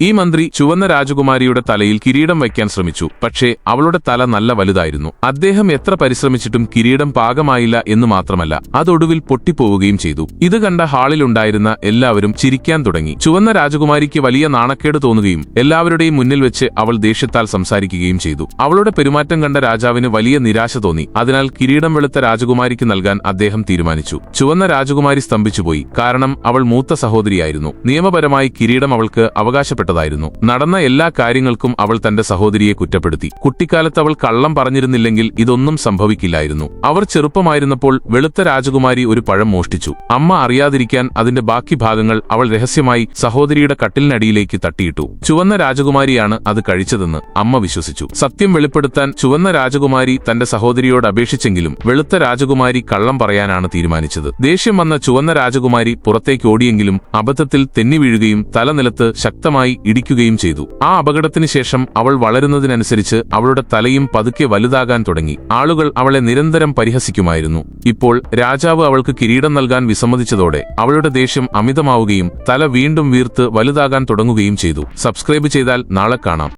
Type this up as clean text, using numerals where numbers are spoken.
ഈ മന്ത്രി ചുവന്ന രാജകുമാരിയുടെ തലയിൽ കിരീടം വയ്ക്കാൻ ശ്രമിച്ചു. പക്ഷേ അവളുടെ തല നല്ല വലുതായിരുന്നു. അദ്ദേഹം എത്ര പരിശ്രമിച്ചിട്ടും കിരീടം പാകമായില്ല എന്നു മാത്രമല്ല, അതൊടുവിൽ പൊട്ടിപ്പോവുകയും ചെയ്തു. ഇത് കണ്ട ഹാളിലുണ്ടായിരുന്ന എല്ലാവരും ചിരിക്കാൻ തുടങ്ങി. ചുവന്ന രാജകുമാരിക്ക് വലിയ നാണക്കേട് തോന്നുകയും എല്ലാവരുടെയും മുന്നിൽ വെച്ച് അവൾ ദേഷ്യത്താൽ സംസാരിക്കുകയും ചെയ്തു. അവളുടെ പെരുമാറ്റം കണ്ട രാജാവിന് വലിയ നിരാശ തോന്നി. അതിനാൽ കിരീടം വെളുത്ത രാജകുമാരിക്ക് നൽകാൻ അദ്ദേഹം തീരുമാനിച്ചു. ചുവന്ന രാജകുമാരി സ്തംഭിച്ചുപോയി. കാരണം അവൾ മൂത്ത സഹോദരിയായിരുന്നു. നിയമപരമായി കിരീടം അവൾക്ക് അവകാശപ്പെട്ടതായിരുന്നു. നടന്ന എല്ലാ കാര്യങ്ങൾക്കും അവൾ തന്റെ സഹോദരിയെ കുറ്റപ്പെടുത്തി. കുട്ടിക്കാലത്ത് അവൾ കള്ളം പറഞ്ഞിരുന്നില്ലെങ്കിൽ ഇതൊന്നും സംഭവിക്കില്ലായിരുന്നു. അവർ ചെറുപ്പമായിരുന്നപ്പോൾ വെളുത്ത രാജകുമാരി ഒരു പഴം മോഷ്ടിച്ചു. അമ്മ അറിയാതിരിക്കാൻ അതിന്റെ ബാക്കി ഭാഗങ്ങൾ അവൾ രഹസ്യമായി സഹോദരിയുടെ കട്ടിലിനടിയിലേക്ക് തട്ടിയിട്ടു. ചുവന്ന രാജകുമാരിയാണ് അത് കഴിച്ചതെന്ന് അമ്മ വിശ്വസിച്ചു. സത്യം വെളിപ്പെടുത്താൻ ചുവന്ന രാജകുമാരി തന്റെ സഹോദരിയോട് അപേക്ഷിച്ചെങ്കിലും വെളുത്ത രാജകുമാരി കള്ളം പറയാനാണ് തീരുമാനിച്ചത്. ദേഷ്യം വന്ന ചുവന്ന രാജകുമാരി പുറത്തേക്ക് ഓടിയെങ്കിലും അബദ്ധത്തിൽ തെന്നി വീഴുകയും തല നിലത്ത് ശക്തമായി ഇടിക്കുകയും ചെയ്തു. ആ അപകടത്തിന് ശേഷം അവൾ വളരുന്നതിനനുസരിച്ച് അവളുടെ തലയും പതുക്കെ വലുതാകാൻ തുടങ്ങി. ആളുകൾ അവളെ നിരന്തരം പരിഹസിക്കുമായിരുന്നു. ഇപ്പോൾ രാജാവ് അവൾക്ക് കിരീടം നൽകാൻ വിസമ്മതിച്ചതോടെ അവളുടെ ദേഷ്യം അമിതമാവുകയും തല വീണ്ടും വീർത്ത് വലുതാകാൻ തുടങ്ങുകയും ചെയ്തു. സബ്സ്ക്രൈബ് ചെയ്താൽ നാളെ കാണാം.